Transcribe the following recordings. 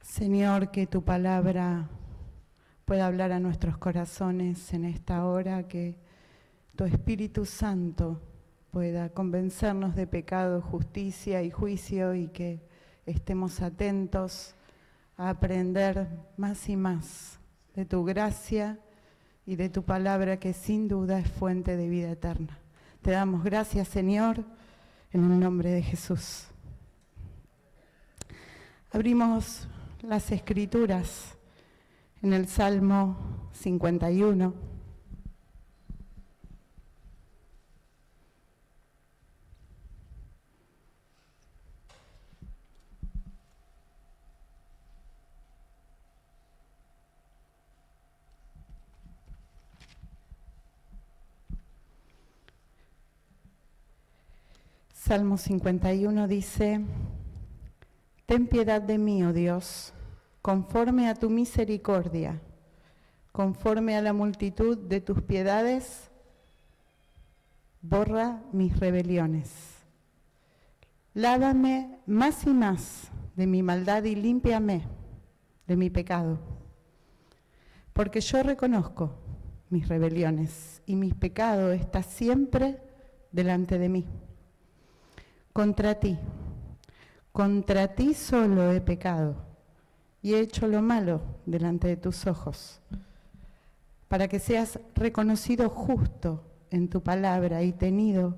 Señor, que tu palabra pueda hablar a nuestros corazones en esta hora, que tu Espíritu Santo pueda convencernos de pecado, justicia y juicio, y que estemos atentos a aprender más y más de tu gracia y de tu palabra, que sin duda es fuente de vida eterna. Te damos gracias, Señor, en el nombre de Jesús. Abrimos las Escrituras en el Salmo 51. Salmo 51 dice: Ten piedad de mí, oh Dios, conforme a tu misericordia, conforme a la multitud de tus piedades, borra mis rebeliones. Lávame más y más de mi maldad y límpiame de mi pecado, porque yo reconozco mis rebeliones y mi pecado está siempre delante de mí. Contra ti solo he pecado y he hecho lo malo delante de tus ojos, para que seas reconocido justo en tu palabra y tenido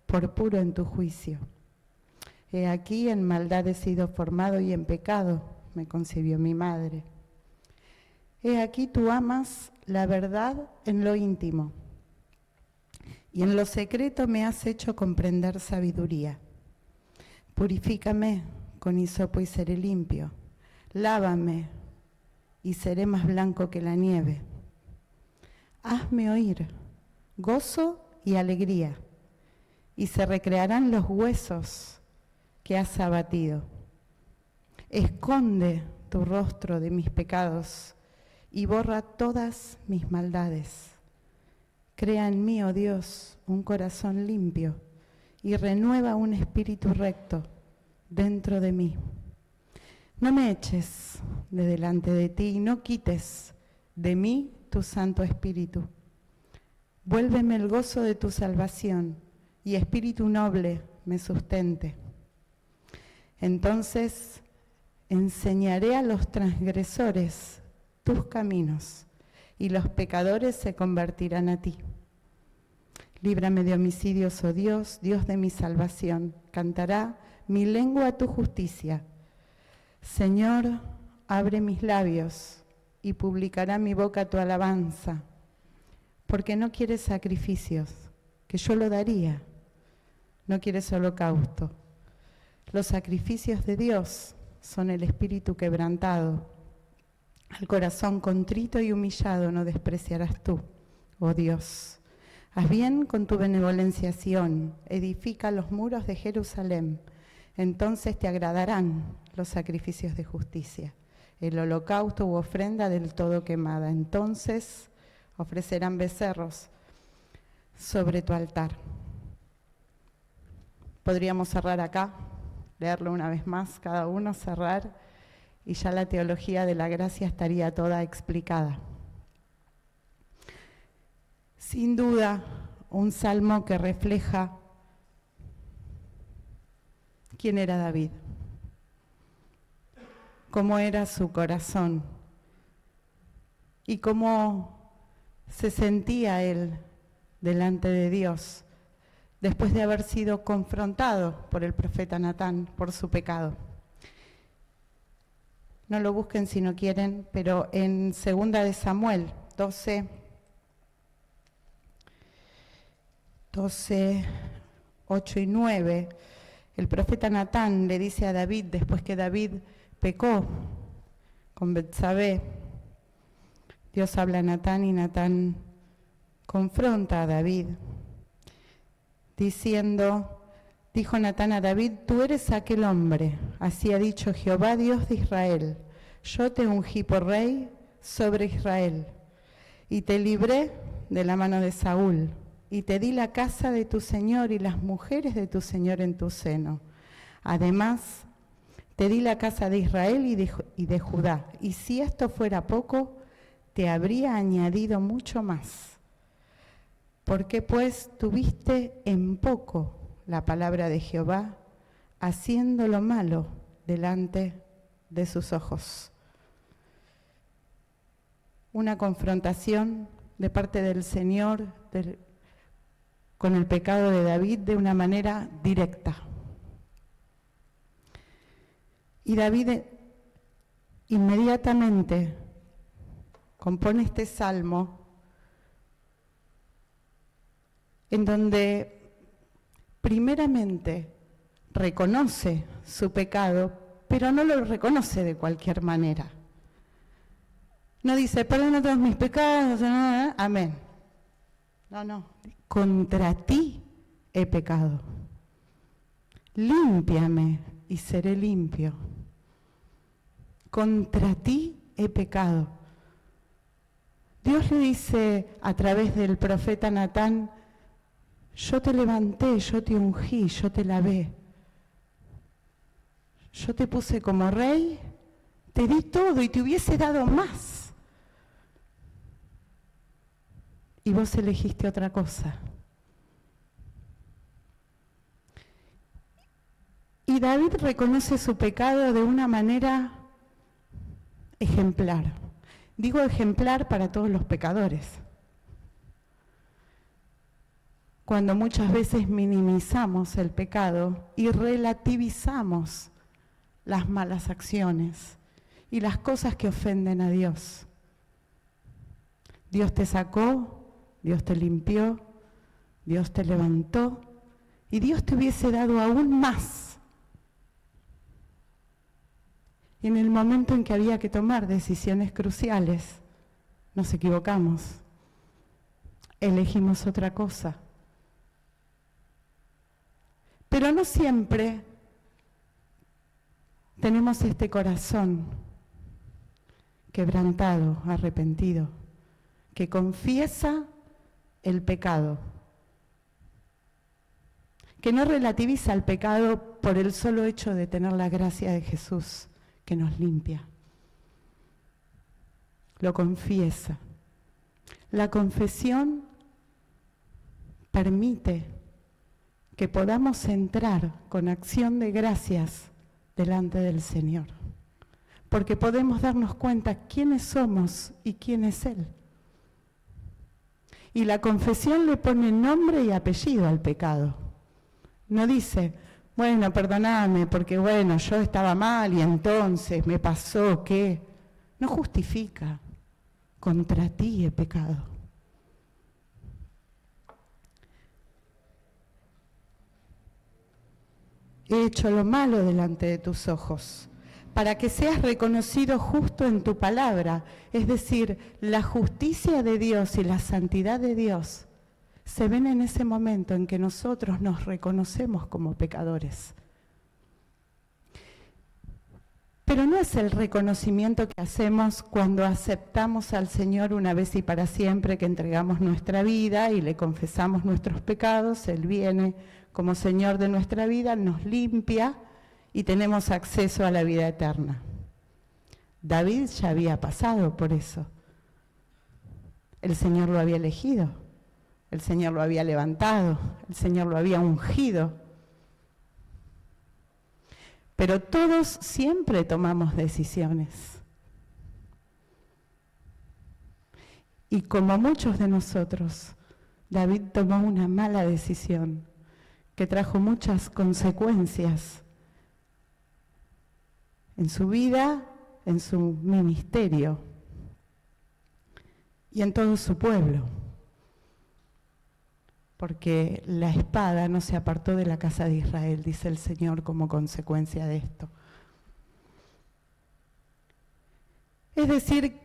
por puro en tu juicio. He aquí, en maldad he sido formado y en pecado me concibió mi madre. He aquí, tú amas la verdad en lo íntimo, y en lo secreto me has hecho comprender sabiduría. Purifícame con hisopo y seré limpio. Lávame y seré más blanco que la nieve. Hazme oír gozo y alegría, y se recrearán los huesos que has abatido. Esconde tu rostro de mis pecados y borra todas mis maldades. Crea en mí, oh Dios, un corazón limpio, y renueva un espíritu recto dentro de mí. No me eches de delante de ti y no quites de mí tu Santo Espíritu. Vuélveme el gozo de tu salvación y espíritu noble me sustente. Entonces enseñaré a los transgresores tus caminos y los pecadores se convertirán a ti. Líbrame de homicidios, oh Dios, Dios de mi salvación. Cantará mi lengua tu justicia. Señor, abre mis labios y publicará mi boca tu alabanza. Porque no quieres sacrificios, que yo lo daría. No quieres holocausto. Los sacrificios de Dios son el espíritu quebrantado. Al corazón contrito y humillado no despreciarás tú, oh Dios. Haz bien con tu benevolencia a Sión, edifica los muros de Jerusalén. Entonces te agradarán los sacrificios de justicia, el holocausto u ofrenda del todo quemada. Entonces ofrecerán becerros sobre tu altar. Podríamos cerrar acá, leerlo una vez más, cada uno cerrar, y ya la teología de la gracia estaría toda explicada. Sin duda, un salmo que refleja quién era David, cómo era su corazón y cómo se sentía él delante de Dios después de haber sido confrontado por el profeta Natán por su pecado. No lo busquen si no quieren, pero en 2 de Samuel 12, 8 y 9, el profeta Natán le dice a David, después que David pecó con Betsabé, Dios habla a Natán y Natán confronta a David, diciendo, dijo Natán a David, tú eres aquel hombre, así ha dicho Jehová, Dios de Israel, yo te ungí por rey sobre Israel, y te libré de la mano de Saúl, y te di la casa de tu Señor y las mujeres de tu Señor en tu seno. Además, Te di la casa de Israel y de Judá, y si esto fuera poco, te habría añadido mucho más. ¿Por qué pues tuviste en poco la palabra de Jehová, haciendo lo malo delante de sus ojos? Una confrontación de parte del Señor con el pecado de David de una manera directa. Y David inmediatamente compone este salmo en donde primeramente reconoce su pecado, pero no lo reconoce de cualquier manera. No dice, perdona todos mis pecados, amén. No, contra ti he pecado. Límpiame y seré limpio. Contra ti he pecado. Dios le dice a través del profeta Natán, yo te levanté, yo te ungí, yo te lavé. Yo te puse como rey, te di todo y te hubiese dado más. Y vos elegiste otra cosa. Y David reconoce su pecado de una manera ejemplar. Digo ejemplar para todos los pecadores. Cuando muchas veces minimizamos el pecado y relativizamos las malas acciones y las cosas que ofenden a Dios. Dios te sacó, Dios te limpió, Dios te levantó y Dios te hubiese dado aún más. Y en el momento en que había que tomar decisiones cruciales, nos equivocamos, elegimos otra cosa. Pero no siempre tenemos este corazón quebrantado, arrepentido, que confiesa el pecado, que no relativiza el pecado por el solo hecho de tener la gracia de Jesús, que nos limpia. Lo confiesa. La confesión permite que podamos entrar con acción de gracias delante del Señor, porque podemos darnos cuenta quiénes somos y quién es Él. Y la confesión le pone nombre y apellido al pecado. No dice, bueno, perdóname, porque bueno, yo estaba mal y entonces me pasó que... No justifica, contra ti he pecado. He hecho lo malo delante de tus ojos, para que seas reconocido justo en tu palabra, es decir, la justicia de Dios y la santidad de Dios se ven en ese momento en que nosotros nos reconocemos como pecadores. Pero no es el reconocimiento que hacemos cuando aceptamos al Señor una vez y para siempre, que entregamos nuestra vida y le confesamos nuestros pecados. Él viene como Señor de nuestra vida, nos limpia y tenemos acceso a la vida eterna. David ya había pasado por eso. El Señor lo había elegido. El Señor lo había levantado, el Señor lo había ungido. Pero todos siempre tomamos decisiones. Y como muchos de nosotros, David tomó una mala decisión que trajo muchas consecuencias en su vida, en su ministerio y en todo su pueblo. Porque la espada no se apartó de la casa de Israel, dice el Señor, como consecuencia de esto. Es decir,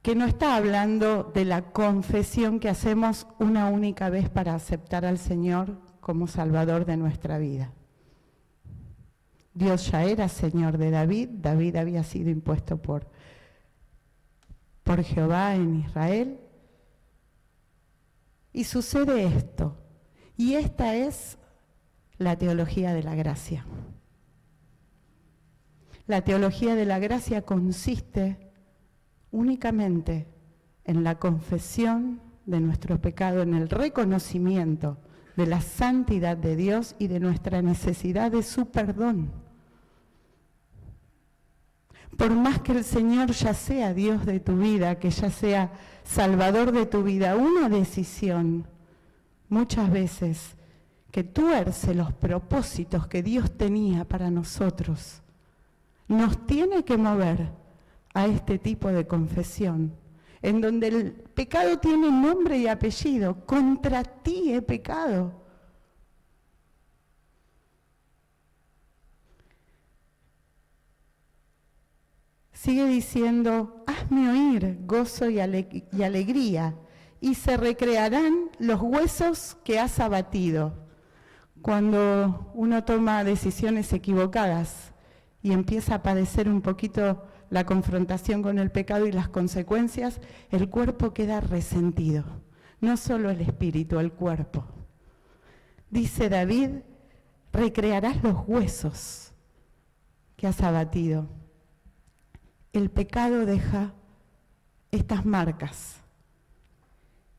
que no está hablando de la confesión que hacemos una única vez para aceptar al Señor como Salvador de nuestra vida. Dios ya era Señor de David, David había sido impuesto por Jehová en Israel. Y sucede esto, y esta es la teología de la gracia. La teología de la gracia consiste únicamente en la confesión de nuestro pecado, en el reconocimiento de la santidad de Dios y de nuestra necesidad de su perdón. Por más que el Señor ya sea Dios de tu vida, que ya sea Salvador de tu vida, una decisión muchas veces que tuerce los propósitos que Dios tenía para nosotros, nos tiene que mover a este tipo de confesión, en donde el pecado tiene nombre y apellido. Contra ti he pecado. Sigue diciendo, hazme oír gozo y alegría, y se recrearán los huesos que has abatido. Cuando uno toma decisiones equivocadas y empieza a padecer un poquito la confrontación con el pecado y las consecuencias, el cuerpo queda resentido. No solo el espíritu, el cuerpo. Dice David, recrearás los huesos que has abatido. El pecado deja estas marcas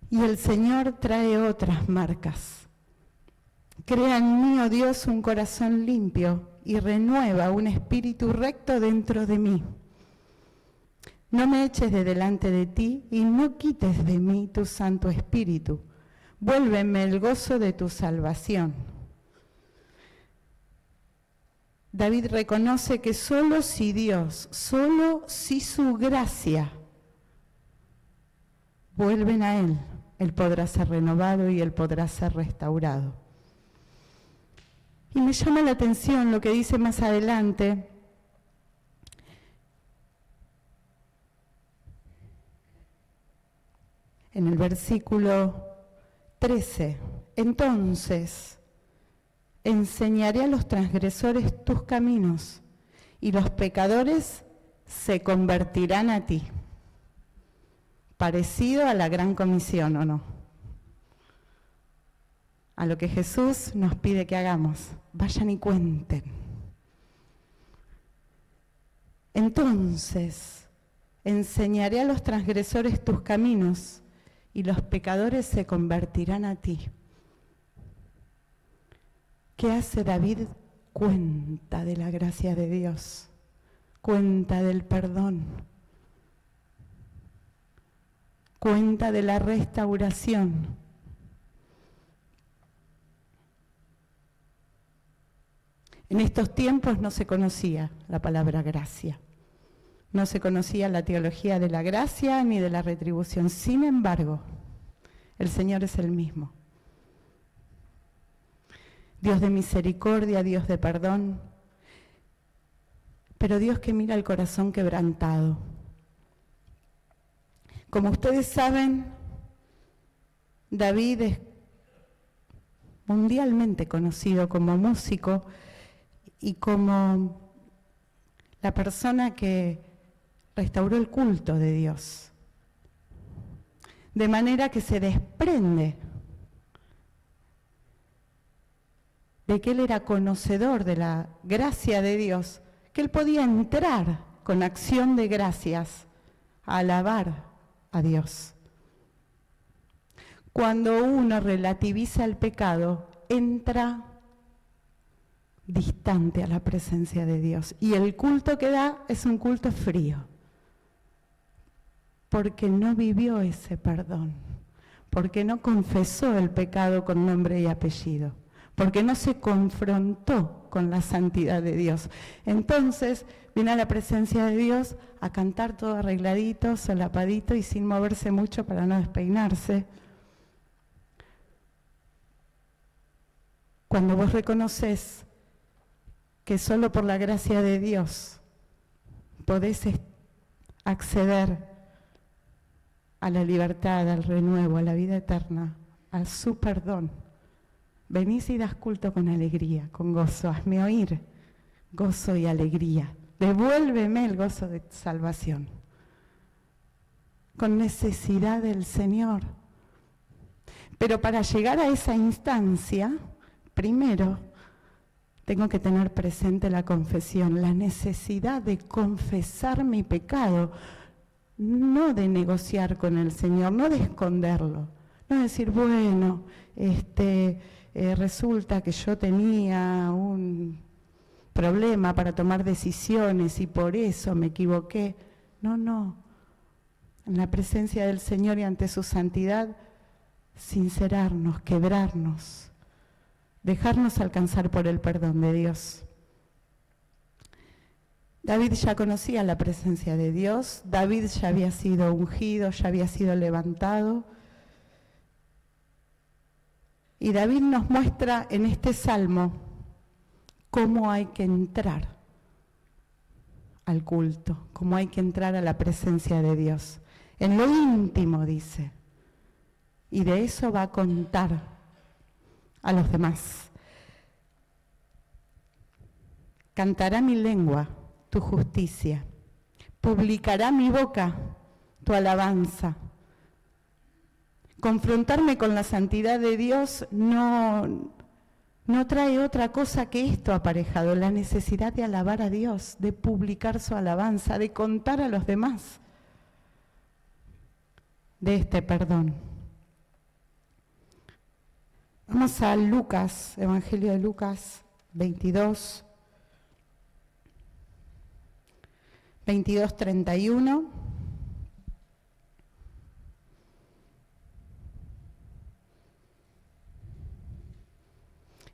y el Señor trae otras marcas. Crea en mí, oh Dios, un corazón limpio y renueva un espíritu recto dentro de mí. No me eches de delante de ti y no quites de mí tu Santo Espíritu. Vuélveme el gozo de tu salvación. David reconoce que solo si Dios, solo si su gracia vuelven a Él, Él podrá ser renovado y Él podrá ser restaurado. Y me llama la atención lo que dice más adelante, en el versículo 13. Entonces, enseñaré a los transgresores tus caminos, y los pecadores se convertirán a ti. Parecido a la gran comisión, ¿o no? A lo que Jesús nos pide que hagamos. Vayan y cuenten. Entonces, enseñaré a los transgresores tus caminos, y los pecadores se convertirán a ti. ¿Qué hace David? Cuenta de la gracia de Dios, cuenta del perdón, cuenta de la restauración. En estos tiempos no se conocía la palabra gracia, no se conocía la teología de la gracia ni de la retribución. Sin embargo, el Señor es el mismo. Dios de misericordia, Dios de perdón, pero Dios que mira el corazón quebrantado. Como ustedes saben, David es mundialmente conocido como músico y como la persona que restauró el culto de Dios. De manera que se desprende de que él era conocedor de la gracia de Dios, que él podía entrar con acción de gracias a alabar a Dios. Cuando uno relativiza el pecado, entra distante a la presencia de Dios. Y el culto que da es un culto frío, porque no vivió ese perdón, porque no confesó el pecado con nombre y apellido, porque no se confrontó con la santidad de Dios. Entonces viene a la presencia de Dios a cantar todo arregladito, solapadito y sin moverse mucho para no despeinarse. Cuando vos reconoces que solo por la gracia de Dios podés acceder a la libertad, al renuevo, a la vida eterna, a su perdón, venís y das culto con alegría, con gozo. Hazme oír gozo y alegría. Devuélveme el gozo de salvación. Con necesidad del Señor. Pero para llegar a esa instancia, primero tengo que tener presente la confesión, la necesidad de confesar mi pecado, no de negociar con el Señor, no de esconderlo, no decir, bueno, resulta que yo tenía un problema para tomar decisiones y por eso me equivoqué. No, en la presencia del Señor y ante su santidad, sincerarnos, quebrarnos, dejarnos alcanzar por el perdón de Dios. David ya conocía la presencia de Dios, David ya había sido ungido, ya había sido levantado. Y David nos muestra en este salmo cómo hay que entrar al culto, cómo hay que entrar a la presencia de Dios. En lo íntimo, dice, y de eso va a contar a los demás. Cantará mi lengua tu justicia, publicará mi boca tu alabanza. Confrontarme con la santidad de Dios no trae otra cosa que esto aparejado, la necesidad de alabar a Dios, de publicar su alabanza, de contar a los demás de este perdón. Vamos a Lucas, Evangelio de Lucas 22, 31.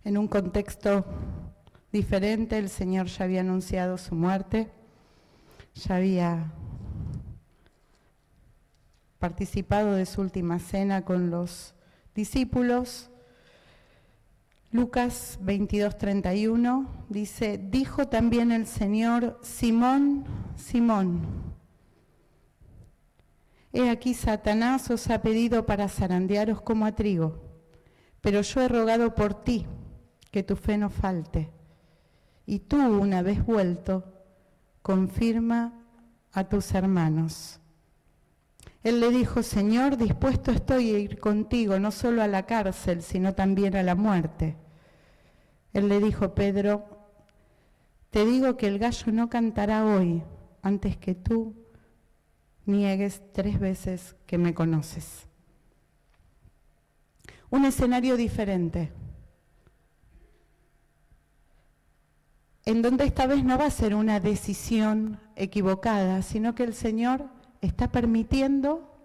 En un contexto diferente, el Señor ya había anunciado su muerte, ya había participado de su última cena con los discípulos. Lucas 22, 31 dice, dijo también el Señor, Simón, Simón, he aquí Satanás os ha pedido para zarandearos como a trigo, pero yo he rogado por ti, que tu fe no falte, y tú, una vez vuelto, confirma a tus hermanos. Él le dijo, Señor, dispuesto estoy a ir contigo, no solo a la cárcel, sino también a la muerte. Él le dijo, Pedro, te digo que el gallo no cantará hoy antes que tú niegues 3 veces que me conoces. Un escenario diferente, en donde esta vez no va a ser una decisión equivocada, sino que el Señor está permitiendo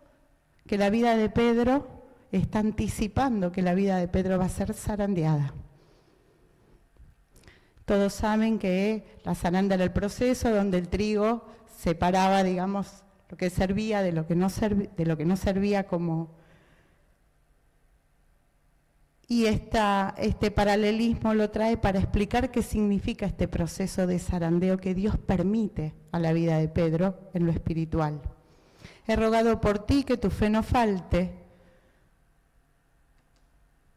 que la vida de Pedro, está anticipando que la vida de Pedro va a ser zarandeada. Todos saben que la zaranda era el proceso donde el trigo separaba, digamos, lo que servía de lo que no servía como... Y este paralelismo lo trae para explicar qué significa este proceso de zarandeo que Dios permite a la vida de Pedro en lo espiritual. He rogado por ti que tu fe no falte,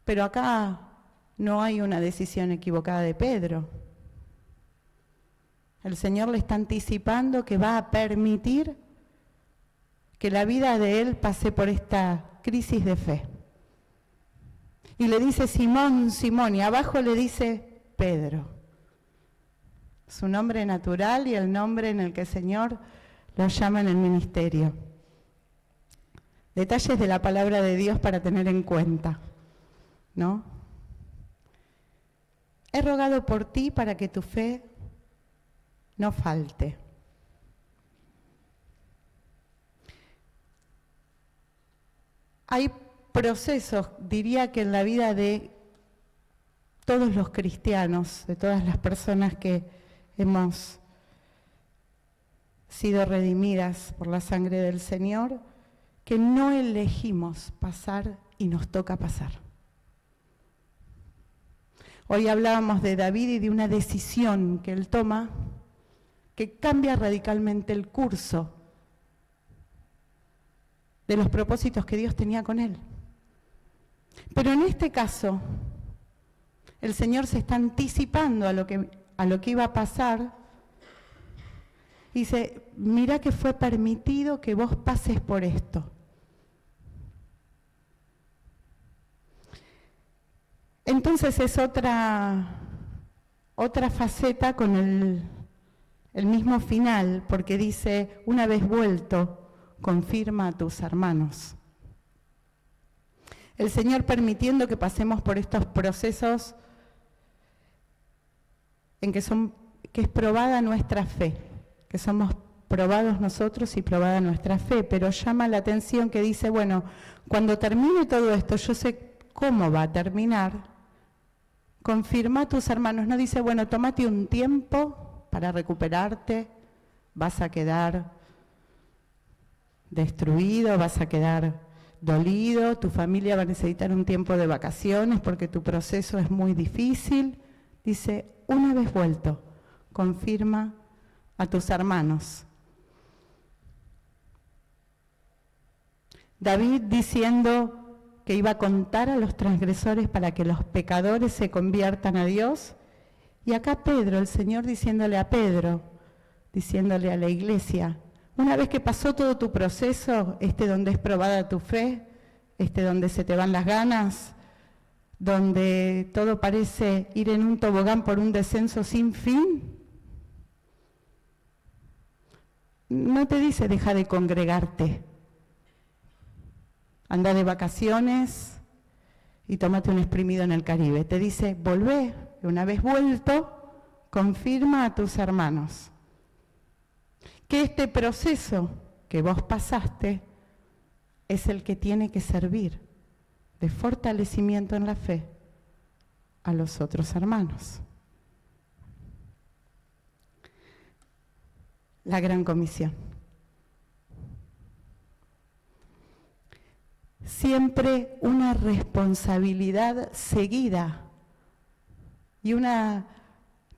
pero acá no hay una decisión equivocada de Pedro. El Señor le está anticipando que va a permitir que la vida de él pase por esta crisis de fe. Y le dice Simón, Simón, y abajo le dice Pedro. Su nombre natural y el nombre en el que el Señor lo llama en el ministerio. Detalles de la palabra de Dios para tener en cuenta, ¿no? He rogado por ti para que tu fe no falte. Hay procesos, diría que en la vida de todos los cristianos, de todas las personas que hemos sido redimidas por la sangre del Señor, que no elegimos pasar y nos toca pasar. Hoy hablábamos de David y de una decisión que él toma que cambia radicalmente el curso de los propósitos que Dios tenía con él. Pero en este caso, el Señor se está anticipando a lo que iba a pasar. Dice, mira que fue permitido que vos pases por esto. Entonces es otra otra faceta con el mismo final, porque dice, una vez vuelto, confirma a tus hermanos. El Señor permitiendo que pasemos por estos procesos en que es probada nuestra fe, que somos probados nosotros y probada nuestra fe, pero llama la atención que dice, bueno, cuando termine todo esto, yo sé cómo va a terminar, confirma a tus hermanos, no dice, bueno, tómate un tiempo para recuperarte, vas a quedar destruido, vas a quedar dolido, tu familia va a necesitar un tiempo de vacaciones porque tu proceso es muy difícil. Dice, una vez vuelto, confirma a tus hermanos. David diciendo que iba a contar a los transgresores para que los pecadores se conviertan a Dios. Y acá Pedro, el Señor diciéndole a Pedro, diciéndole a la iglesia, una vez que pasó todo tu proceso, donde es probada tu fe, donde se te van las ganas, donde todo parece ir en un tobogán por un descenso sin fin, no te dice deja de congregarte, anda de vacaciones y tómate un exprimido en el Caribe. Te dice, volvé, y una vez vuelto, confirma a tus hermanos que este proceso que vos pasaste es el que tiene que servir de fortalecimiento en la fe a los otros hermanos. La Gran Comisión. Siempre una responsabilidad seguida y una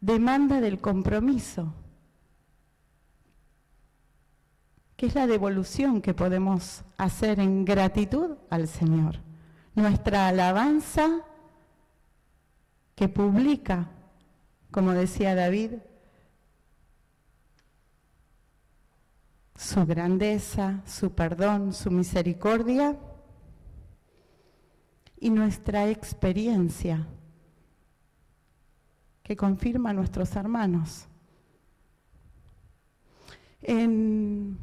demanda del compromiso, que es la devolución que podemos hacer en gratitud al Señor. Nuestra alabanza que publica, como decía David, su grandeza, su perdón, su misericordia, y nuestra experiencia que confirma a nuestros hermanos. En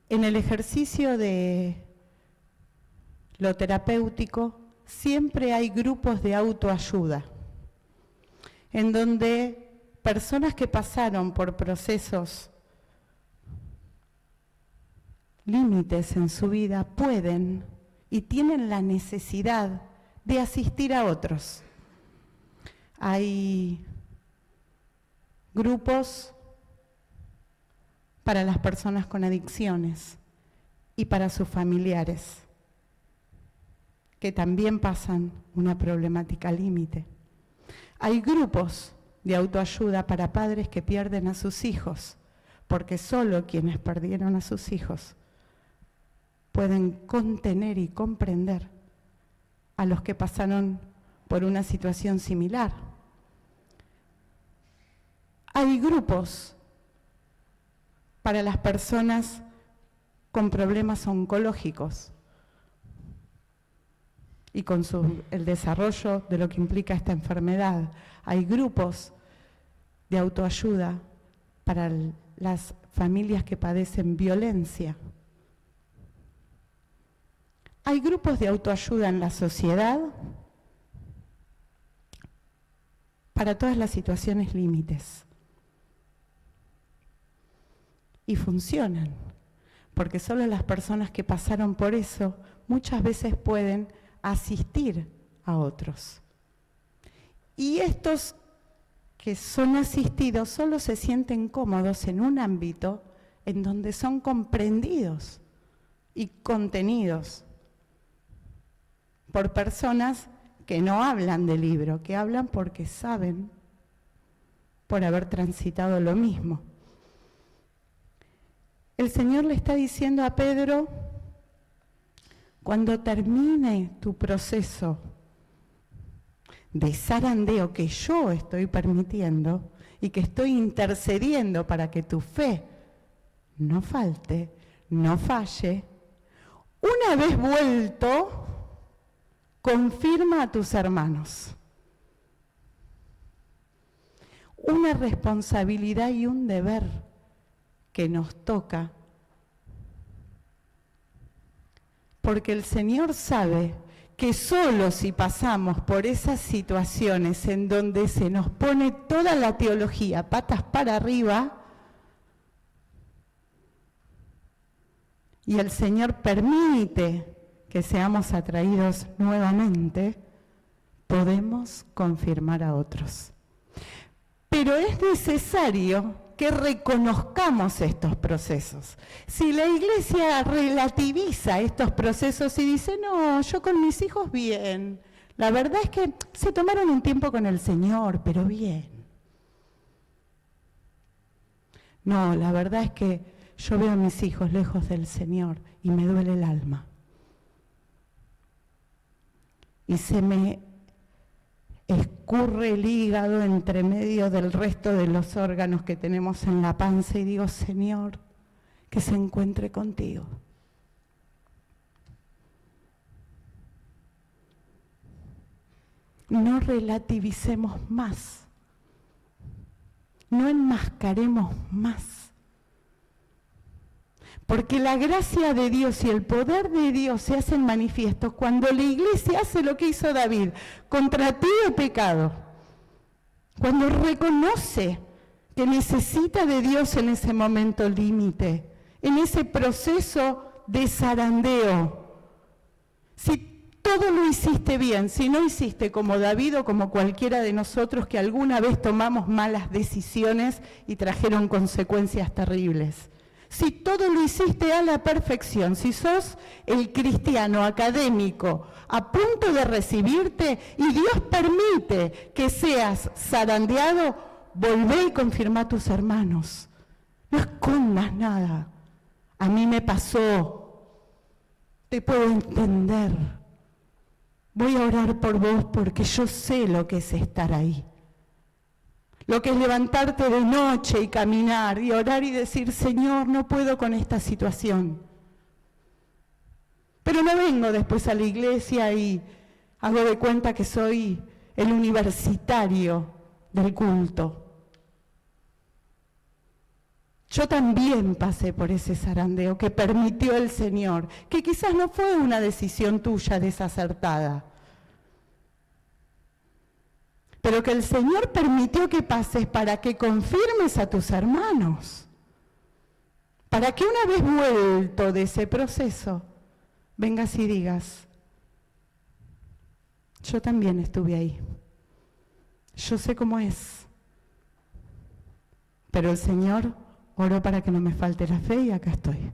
el ejercicio de lo terapéutico siempre hay grupos de autoayuda, en donde personas que pasaron por procesos límites en su vida pueden y tienen la necesidad de asistir a otros. Hay grupos para las personas con adicciones y para sus familiares, que también pasan una problemática límite. Hay grupos de autoayuda para padres que pierden a sus hijos, porque solo quienes perdieron a sus hijos pueden contener y comprender a los que pasaron por una situación similar. Hay grupos para las personas con problemas oncológicos y con el desarrollo de lo que implica esta enfermedad. Hay grupos de autoayuda para las familias que padecen violencia. Hay grupos de autoayuda en la sociedad para todas las situaciones límites. Y funcionan, porque solo las personas que pasaron por eso muchas veces pueden asistir a otros. Y estos que son asistidos solo se sienten cómodos en un ámbito en donde son comprendidos y contenidos por personas que no hablan del libro, que hablan porque saben, por haber transitado lo mismo. El Señor le está diciendo a Pedro, cuando termine tu proceso de zarandeo que yo estoy permitiendo y que estoy intercediendo para que tu fe no falte, no falle, una vez vuelto, confirma a tus hermanos. Una responsabilidad y un deber que nos toca, porque el Señor sabe que solo si pasamos por esas situaciones en donde se nos pone toda la teología patas para arriba, y el Señor permite que seamos atraídos nuevamente, podemos confirmar a otros. Pero es necesario que reconozcamos estos procesos. Si la Iglesia relativiza estos procesos y dice, no, yo con mis hijos bien, la verdad es que se tomaron un tiempo con el Señor, pero bien. No, la verdad es que yo veo a mis hijos lejos del Señor y me duele el alma. Y se me escurre el hígado entre medio del resto de los órganos que tenemos en la panza y digo, Señor, que se encuentre contigo. No relativicemos más, no enmascaremos más. Porque la gracia de Dios y el poder de Dios se hacen manifiestos cuando la Iglesia hace lo que hizo David. Contra ti he pecado. Cuando reconoce que necesita de Dios en ese momento límite, en ese proceso de zarandeo. Si todo lo hiciste bien, si no hiciste como David o como cualquiera de nosotros que alguna vez tomamos malas decisiones y trajeron consecuencias terribles. Si todo lo hiciste a la perfección, si sos el cristiano académico a punto de recibirte y Dios permite que seas zarandeado, volvé y confirmá a tus hermanos. No escondas nada. A mí me pasó. Te puedo entender. Voy a orar por vos porque yo sé lo que es estar ahí. Lo que es levantarte de noche y caminar y orar y decir, Señor, no puedo con esta situación. Pero no vengo después a la iglesia y hago de cuenta que soy el universitario del culto. Yo también pasé por ese zarandeo que permitió el Señor, que quizás no fue una decisión tuya desacertada, pero que el Señor permitió que pases para que confirmes a tus hermanos, para que una vez vuelto de ese proceso, vengas y digas, yo también estuve ahí, yo sé cómo es, pero el Señor oró para que no me falte la fe y acá estoy.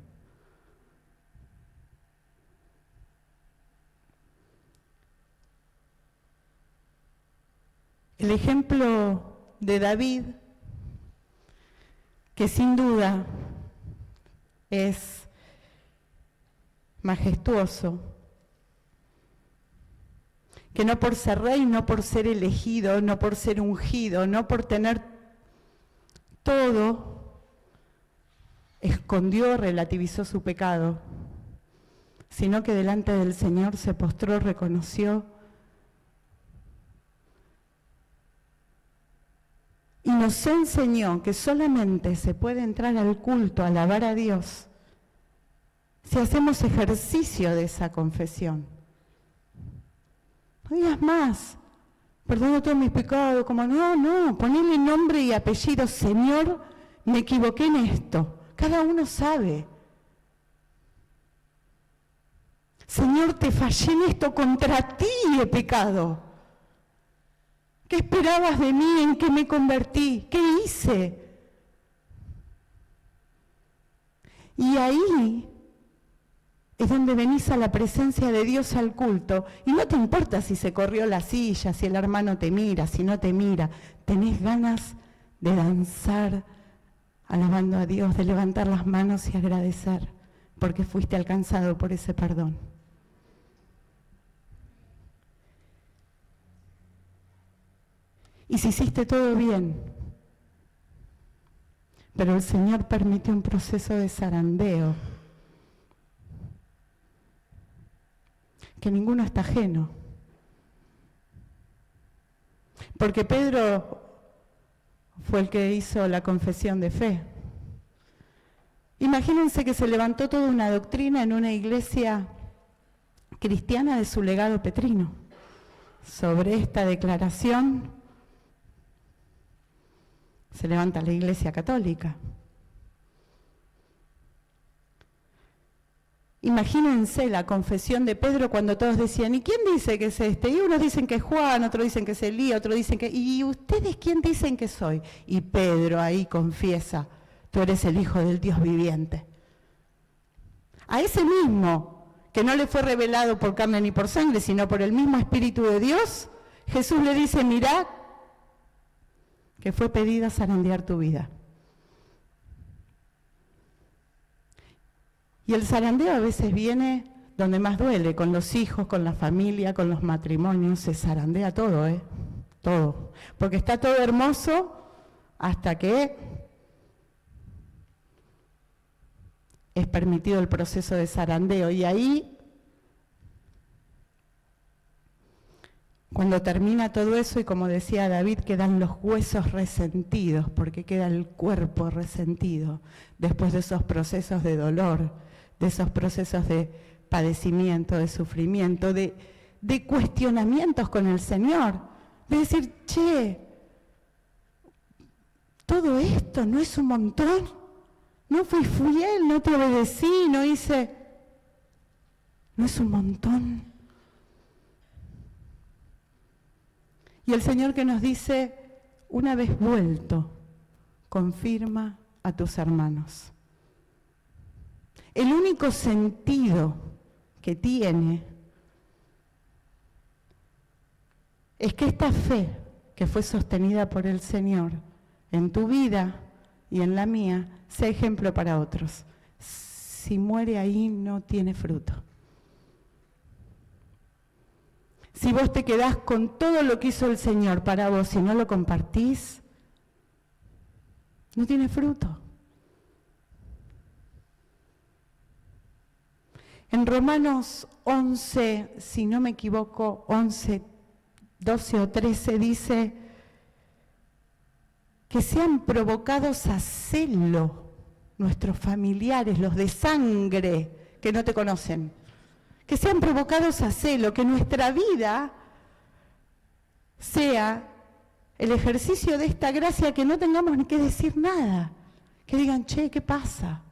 El ejemplo de David, que sin duda es majestuoso, que no por ser rey, no por ser elegido, no por ser ungido, no por tener todo, escondió, relativizó su pecado, sino que delante del Señor se postró, reconoció, y nos enseñó que solamente se puede entrar al culto, a alabar a Dios, si hacemos ejercicio de esa confesión. No digas más, perdono todos mis pecados, como no, ponele nombre y apellido, Señor, me equivoqué en esto. Cada uno sabe. Señor, te fallé en esto, contra ti he pecado. ¿Qué esperabas de mí? ¿En qué me convertí? ¿Qué hice? Y ahí es donde venís a la presencia de Dios al culto. Y no te importa si se corrió la silla, si el hermano te mira, si no te mira. Tenés ganas de danzar alabando a Dios, de levantar las manos y agradecer, porque fuiste alcanzado por ese perdón. Y si hiciste todo bien, pero el Señor permitió un proceso de zarandeo, que ninguno está ajeno, Porque Pedro fue el que hizo la confesión de fe. Imagínense que se levantó toda una doctrina en una iglesia cristiana de su legado petrino. Sobre esta declaración se levanta la Iglesia Católica. Imagínense la confesión de Pedro cuando todos decían, ¿y quién dice que es este? Y unos dicen que es Juan, otros dicen que es Elías, otros dicen que... ¿Y ustedes quién dicen que soy? Y Pedro ahí confiesa, tú eres el Hijo del Dios viviente. A ese mismo, que no le fue revelado por carne ni por sangre, sino por el mismo Espíritu de Dios, Jesús le dice, mirá, que fue pedida zarandear tu vida. Y el zarandeo a veces viene donde más duele, con los hijos, con la familia, con los matrimonios, se zarandea todo, todo. Porque está todo hermoso hasta que es permitido el proceso de zarandeo. Y ahí, cuando termina todo eso, y como decía David, quedan los huesos resentidos, porque queda el cuerpo resentido después de esos procesos de dolor, de esos procesos de padecimiento, de sufrimiento, de cuestionamientos con el Señor, de decir, che, todo esto no es un montón, no fui fiel, no te obedecí, no hice, no es un montón. Y el Señor que nos dice, una vez vuelto, confirma a tus hermanos. El único sentido que tiene es que esta fe que fue sostenida por el Señor en tu vida y en la mía sea ejemplo para otros. Si muere ahí no tiene fruto. Si vos te quedás con todo lo que hizo el Señor para vos y no lo compartís, no tiene fruto. En Romanos 11, si no me equivoco, 11, 12 o 13 dice que sean provocados a celo nuestros familiares, los de sangre que no te conocen, que sean provocados a celo, que nuestra vida sea el ejercicio de esta gracia, que no tengamos ni que decir nada, que digan, che, ¿qué pasa?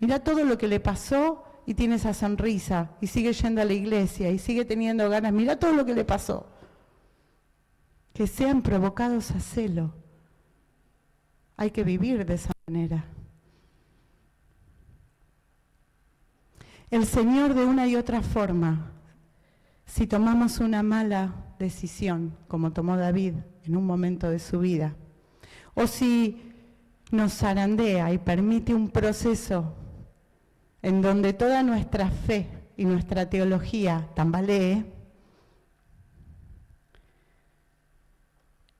Mirá todo lo que le pasó y tiene esa sonrisa y sigue yendo a la iglesia y sigue teniendo ganas. Mirá todo lo que le pasó. Que sean provocados a celo. Hay que vivir de esa manera. El Señor de una y otra forma, si tomamos una mala decisión, como tomó David en un momento de su vida, o si nos zarandea y permite un proceso en donde toda nuestra fe y nuestra teología tambalee,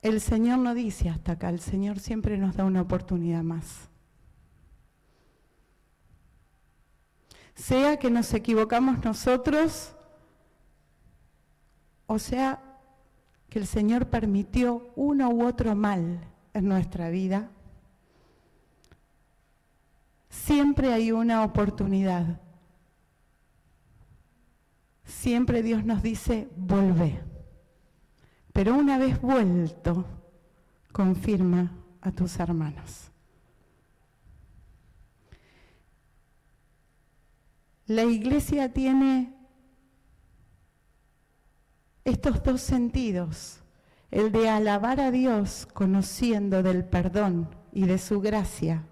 el Señor no dice hasta acá, el Señor siempre nos da una oportunidad más. Sea que nos equivocamos nosotros, o sea que el Señor permitió uno u otro mal en nuestra vida, siempre hay una oportunidad. Siempre Dios nos dice, volvé. Pero una vez vuelto, confirma a tus hermanos. La iglesia tiene estos dos sentidos, el de alabar a Dios conociendo del perdón y de su gracia,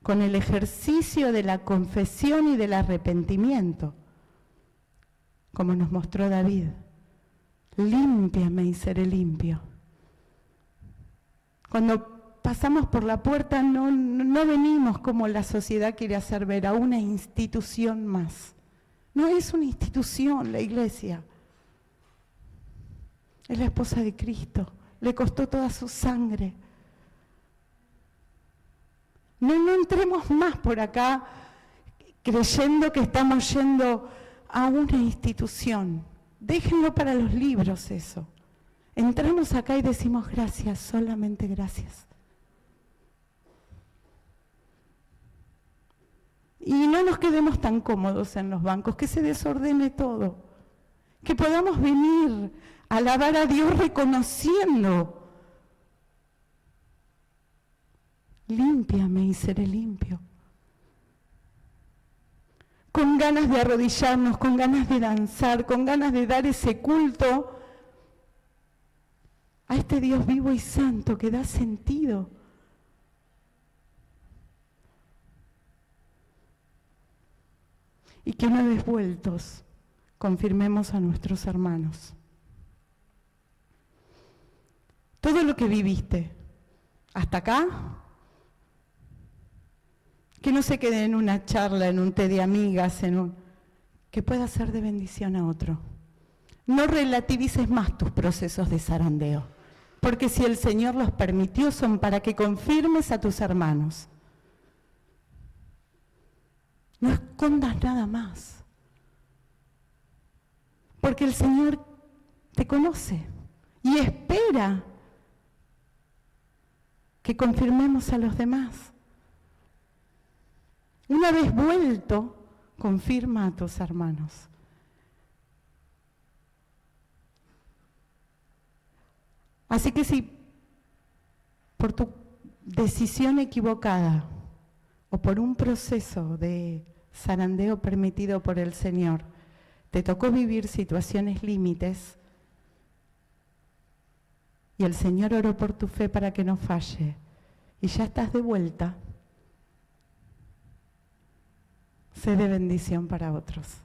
con el ejercicio de la confesión y del arrepentimiento, como nos mostró David. Límpiame y seré limpio. Cuando pasamos por la puerta no venimos como la sociedad quiere hacer ver, a una institución más. No es una institución la iglesia. Es la esposa de Cristo. Le costó toda su sangre. No entremos más por acá creyendo que estamos yendo a una institución. Déjenlo para los libros eso. entramos acá y decimos gracias, solamente gracias. Y no nos quedemos tan cómodos en los bancos, que se desordene todo. Que podamos venir a alabar a Dios reconociendo. Límpiame y seré limpio. Con ganas de arrodillarnos, con ganas de danzar, con ganas de dar ese culto a este Dios vivo y santo que da sentido. Y que una vez vueltos, confirmemos a nuestros hermanos. Todo lo que viviste hasta acá, que no se quede en una charla, en un té de amigas, que pueda ser de bendición a otro. No relativices más tus procesos de zarandeo, porque si el Señor los permitió son para que confirmes a tus hermanos. No escondas nada más, porque el Señor te conoce y espera que confirmemos a los demás. Una vez vuelto, confirma a tus hermanos. Así que si por tu decisión equivocada o por un proceso de zarandeo permitido por el Señor, te tocó vivir situaciones límites y el Señor oró por tu fe para que no falle y ya estás de vuelta, sé de bendición para otros.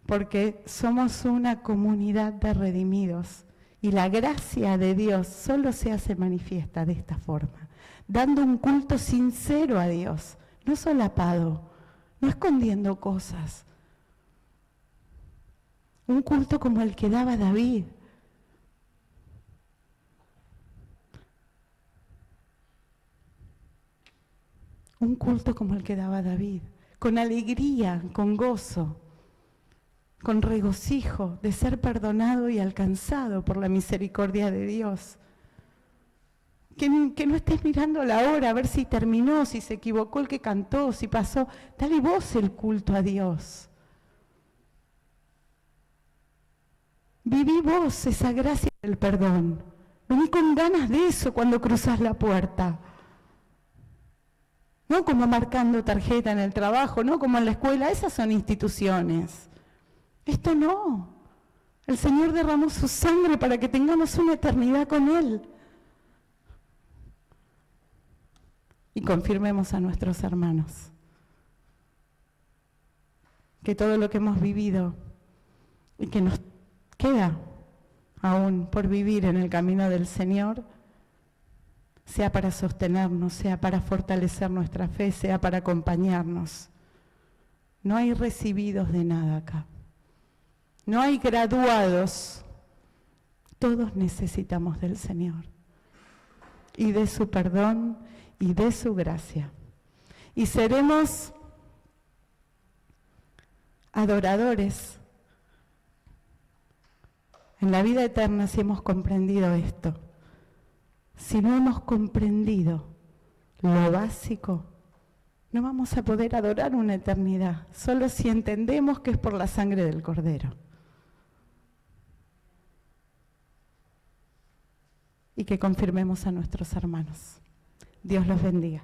Porque somos una comunidad de redimidos y la gracia de Dios solo se hace manifiesta de esta forma, dando un culto sincero a Dios, no solapado, no escondiendo cosas. Un culto como el que daba David. Un culto como el que daba David, con alegría, con gozo, con regocijo de ser perdonado y alcanzado por la misericordia de Dios. Que no estés mirando la hora a ver si terminó, si se equivocó el que cantó, si pasó. Dale vos el culto a Dios. Viví vos esa gracia del perdón. Vení con ganas de eso cuando cruzás la puerta. No como marcando tarjeta en el trabajo, no como en la escuela, esas son instituciones. Esto no. El Señor derramó su sangre para que tengamos una eternidad con Él. Y confirmemos a nuestros hermanos que todo lo que hemos vivido y que nos queda aún por vivir en el camino del Señor, sea para sostenernos, sea para fortalecer nuestra fe, sea para acompañarnos. No hay recibidos de nada acá. No hay graduados. Todos necesitamos del Señor y de su perdón y de su gracia. Y seremos adoradores en la vida eterna si hemos comprendido esto. Si no hemos comprendido lo básico, no vamos a poder adorar una eternidad, solo si entendemos que es por la sangre del Cordero. Y que confirmemos a nuestros hermanos. Dios los bendiga.